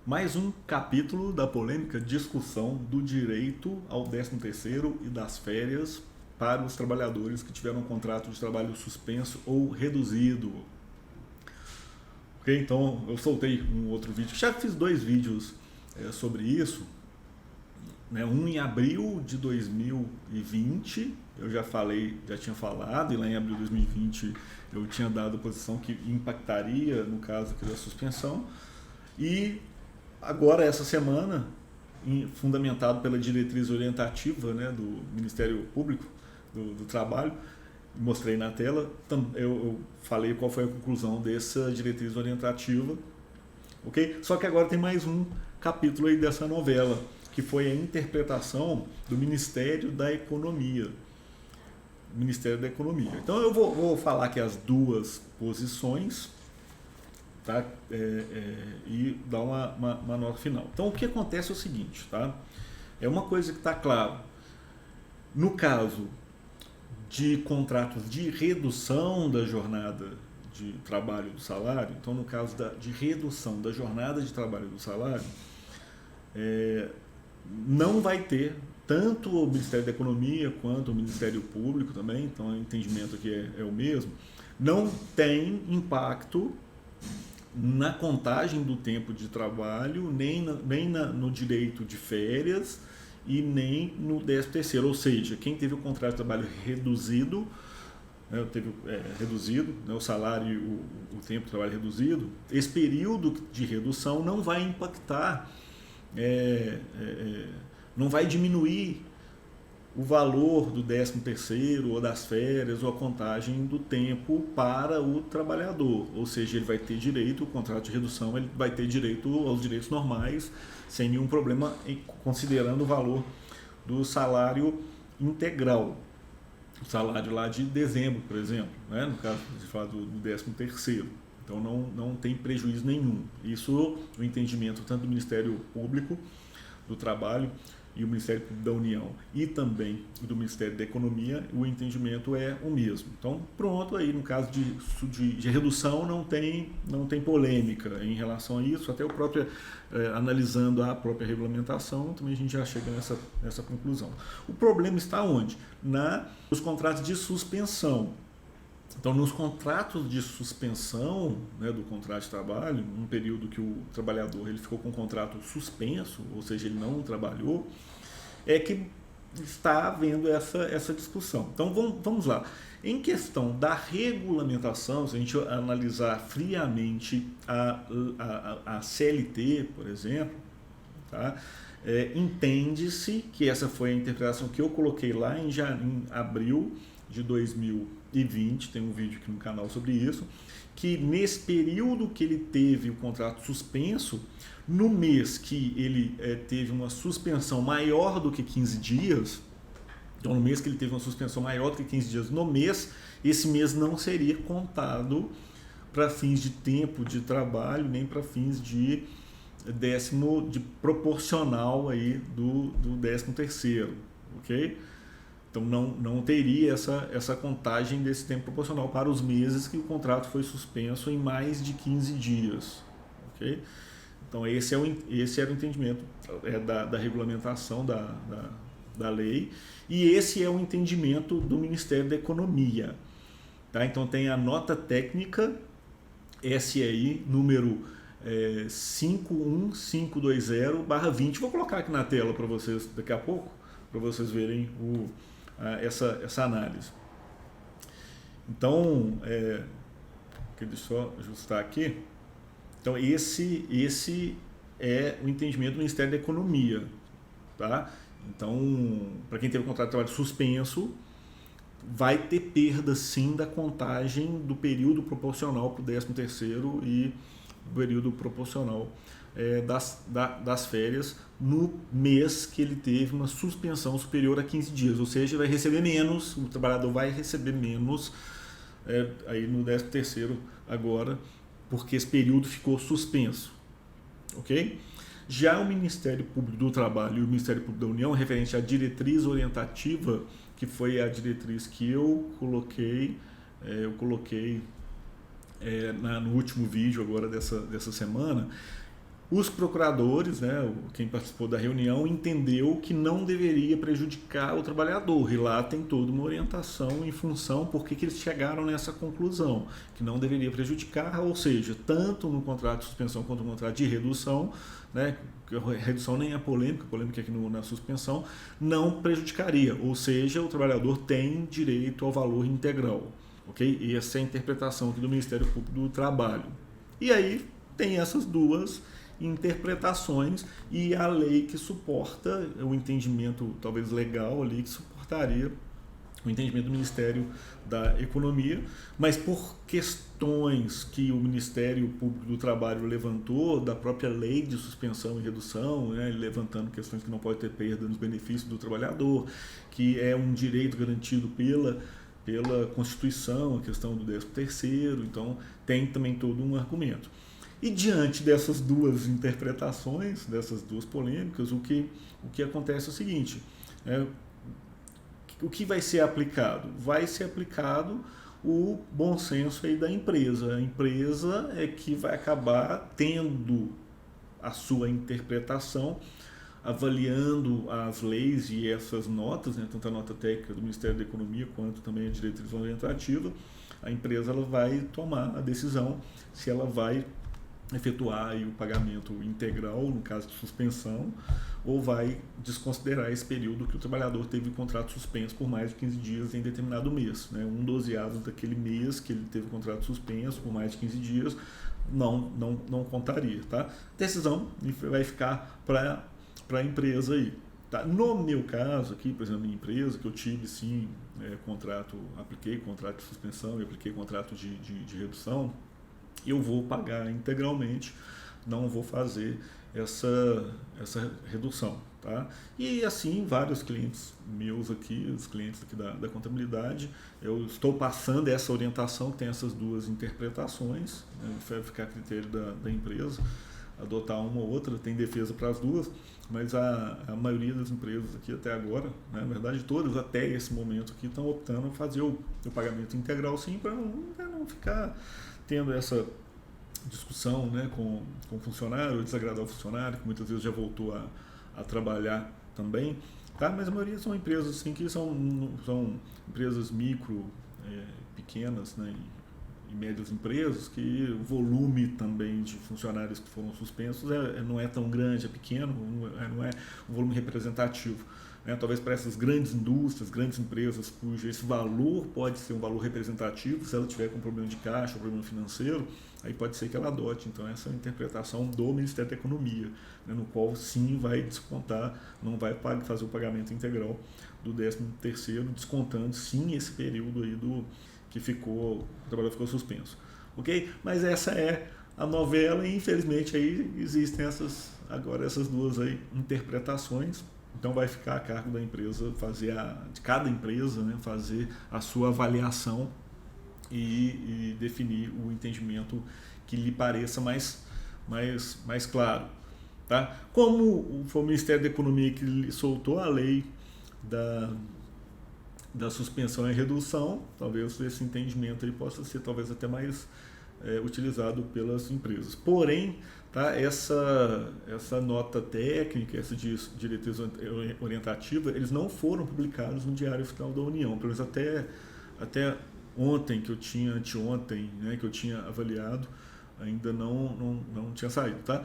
Mais um capítulo da polêmica discussão do direito ao 13º e das férias para os trabalhadores que tiveram um contrato de trabalho suspenso ou reduzido. Ok, então eu soltei um outro vídeo, já fiz dois vídeos sobre isso, né? Um em abril de 2020, eu já falei, já tinha falado, e lá em abril de 2020 eu tinha dado a posição que impactaria no caso aqui da suspensão, e agora, essa semana, fundamentado pela diretriz orientativa, né, do Ministério Público do Trabalho, mostrei na tela, eu falei qual foi a conclusão dessa diretriz orientativa, ok? Só que agora tem mais um capítulo aí dessa novela, que foi a interpretação do Ministério da Economia. Ministério da Economia. Então eu vou falar aqui as duas posições, tá? E dar uma nota final. Então o que acontece é o seguinte, tá? É uma coisa que está claro. No caso de contratos de redução da jornada de trabalho do salário, então no caso de redução da jornada de trabalho do salário, não vai ter tanto o Ministério da Economia quanto o Ministério Público também, então o entendimento aqui é o mesmo, não tem impacto na contagem do tempo de trabalho, nem no direito de férias e nem no 13º, ou seja, quem teve o contrato de trabalho reduzido, né, reduzido, né, o salário e o tempo de trabalho reduzido, esse período de redução não vai impactar, não vai diminuir o valor do 13º ou das férias ou a contagem do tempo para o trabalhador, ou seja, ele vai ter direito, o contrato de redução, ele vai ter direito aos direitos normais, sem nenhum problema, considerando o valor do salário integral, o salário lá de dezembro, por exemplo, né? No caso de falar do 13º. Então não tem prejuízo nenhum. Isso o entendimento tanto do Ministério Público do Trabalho e o Ministério Público da União e também do Ministério da Economia, o entendimento é o mesmo. Então, pronto, aí no caso de redução não tem polêmica em relação a isso, até o próprio, analisando a própria regulamentação, também a gente já chega nessa conclusão. O problema está onde? Nos contratos de suspensão. Então, nos contratos de suspensão, né, do contrato de trabalho, num período que o trabalhador ele ficou com o contrato suspenso, ou seja, ele não trabalhou, é que está havendo essa discussão. Então, vamos lá. Em questão da regulamentação, se a gente analisar friamente a CLT, por exemplo, tá? Entende-se que essa foi a interpretação que eu coloquei lá em abril de 2020, tem um vídeo aqui no canal sobre isso, que nesse período que ele teve o contrato suspenso, no mês que ele teve uma suspensão maior do que 15 dias, então no mês que ele teve uma suspensão maior do que 15 dias no mês, esse mês não seria contado para fins de tempo de trabalho, nem para fins de proporcional aí do 13º, ok? Então não teria essa contagem desse tempo proporcional para os meses que o contrato foi suspenso em mais de 15 dias, ok? Então esse era o entendimento da regulamentação da lei, e esse é o entendimento do Ministério da Economia, tá? Então tem a nota técnica SEI número 51520/20. Vou colocar aqui na tela para vocês daqui a pouco, para vocês verem essa análise. Então, deixa eu só ajustar aqui. Então, esse é o entendimento do Ministério da Economia, tá? Então, para quem teve o contrato de trabalho suspenso, vai ter perda sim da contagem do período proporcional para o 13º e do período proporcional das férias no mês que ele teve uma suspensão superior a 15 dias, ou seja, vai receber menos, o trabalhador vai receber menos aí no 13º agora, porque esse período ficou suspenso, ok? Já o Ministério Público do Trabalho e o Ministério Público da União, referente à diretriz orientativa, que foi a diretriz que eu coloquei no último vídeo agora dessa semana, Os procuradores, né, quem participou da reunião, entendeu que não deveria prejudicar o trabalhador. E lá tem toda uma orientação em função por que eles chegaram nessa conclusão, que não deveria prejudicar, ou seja, tanto no contrato de suspensão quanto no contrato de redução, né, que a redução nem é polêmica, a polêmica aqui na suspensão, não prejudicaria, ou seja, o trabalhador tem direito ao valor integral. Okay? E essa é a interpretação aqui do Ministério Público do Trabalho. E aí tem essas duas interpretações e a lei que suporta o entendimento, talvez legal ali, que suportaria o entendimento do Ministério da Economia, mas por questões que o Ministério Público do Trabalho levantou, da própria lei de suspensão e redução, né, levantando questões que não pode ter perda nos benefícios do trabalhador, que é um direito garantido pela Constituição, a questão do 13º, então tem também todo um argumento. E diante dessas duas interpretações, dessas duas polêmicas, o que acontece é o seguinte, o que vai ser aplicado? Vai ser aplicado o bom senso aí da empresa. A empresa é que vai acabar tendo a sua interpretação, avaliando as leis e essas notas, né, tanto a nota técnica do Ministério da Economia quanto também a diretriz orientativa. A empresa ela vai tomar a decisão se ela vai efetuar aí o pagamento integral, no caso de suspensão, ou vai desconsiderar esse período que o trabalhador teve o contrato suspenso por mais de 15 dias em determinado mês. Né? 1/12 daquele mês que ele teve o contrato suspenso por mais de 15 dias não contaria. Tá? Decisão vai ficar para a empresa aí. Tá? No meu caso aqui, por exemplo, minha empresa, que eu tive sim apliquei contrato de suspensão e apliquei contrato de redução, eu vou pagar integralmente, não vou fazer essa redução. Tá? E assim, vários clientes meus aqui, os clientes aqui da contabilidade, eu estou passando essa orientação, tem essas duas interpretações, né? Vai ficar a critério da empresa, adotar uma ou outra, tem defesa para as duas, mas a maioria das empresas aqui até agora, né, na verdade todas até esse momento aqui, estão optando por fazer o pagamento integral sim, para não ficar tendo essa discussão, né, com o funcionário, desagradar o funcionário, que muitas vezes já voltou a trabalhar também, tá? Mas a maioria são empresas assim, que são empresas micro, pequenas, né, e médias empresas, que o volume também de funcionários que foram suspensos não é tão grande, é pequeno, não é um volume representativo. Né? Talvez para essas grandes indústrias, grandes empresas, cujo esse valor pode ser um valor representativo, se ela tiver com problema de caixa, problema financeiro, aí pode ser que ela adote. Então essa é a interpretação do Ministério da Economia, né? No qual sim vai descontar, não vai fazer o pagamento integral do 13º, descontando sim esse período aí que o trabalhador ficou suspenso. Ok? Mas essa é a novela e infelizmente aí existem essas duas aí interpretações. Então vai ficar a cargo da empresa de cada empresa, né, fazer a sua avaliação e definir o entendimento que lhe pareça mais claro. Tá? Como foi o Ministério da Economia que soltou a lei da suspensão e redução, talvez esse entendimento aí possa ser talvez até mais utilizado pelas empresas. Porém, tá, essa nota técnica, essa diretriz orientativa, eles não foram publicados no Diário Oficial da União, pelo menos até ontem, anteontem, né, que eu tinha avaliado, ainda não tinha saído. Tá?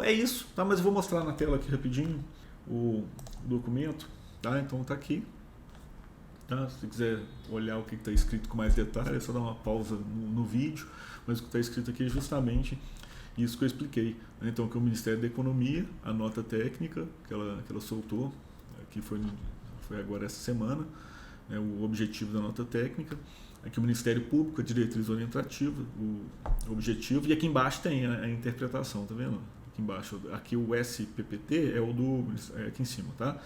É isso, tá? Mas eu vou mostrar na tela aqui rapidinho o documento. Tá? Então está aqui. Tá? Se quiser olhar o que está escrito com mais detalhe, é só dar uma pausa no vídeo, mas o que está escrito aqui é justamente isso que eu expliquei. Né? Então, que o Ministério da Economia, a nota técnica que ela soltou, que foi agora essa semana, né? O objetivo da nota técnica, aqui o Ministério Público, a diretriz orientativa, o objetivo, e aqui embaixo tem a interpretação, tá vendo? Aqui embaixo, aqui o SPPT é aqui em cima, tá?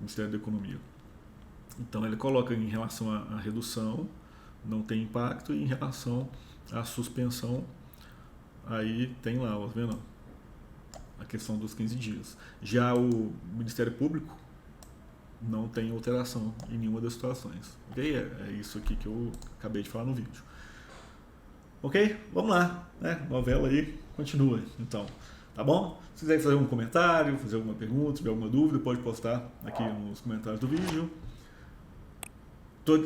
Ministério da Economia. Então ele coloca em relação à redução, não tem impacto, e em relação à suspensão, aí tem lá, ó, tá vendo? A questão dos 15 dias. Já o Ministério Público não tem alteração em nenhuma das situações. Ok? É isso aqui que eu acabei de falar no vídeo. Ok? Vamos lá, né? Novela aí continua, então. Tá bom? Se quiser fazer um comentário, fazer alguma pergunta, se tiver alguma dúvida, pode postar aqui nos comentários do vídeo.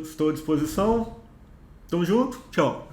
Estou à disposição. Tamo junto. Tchau.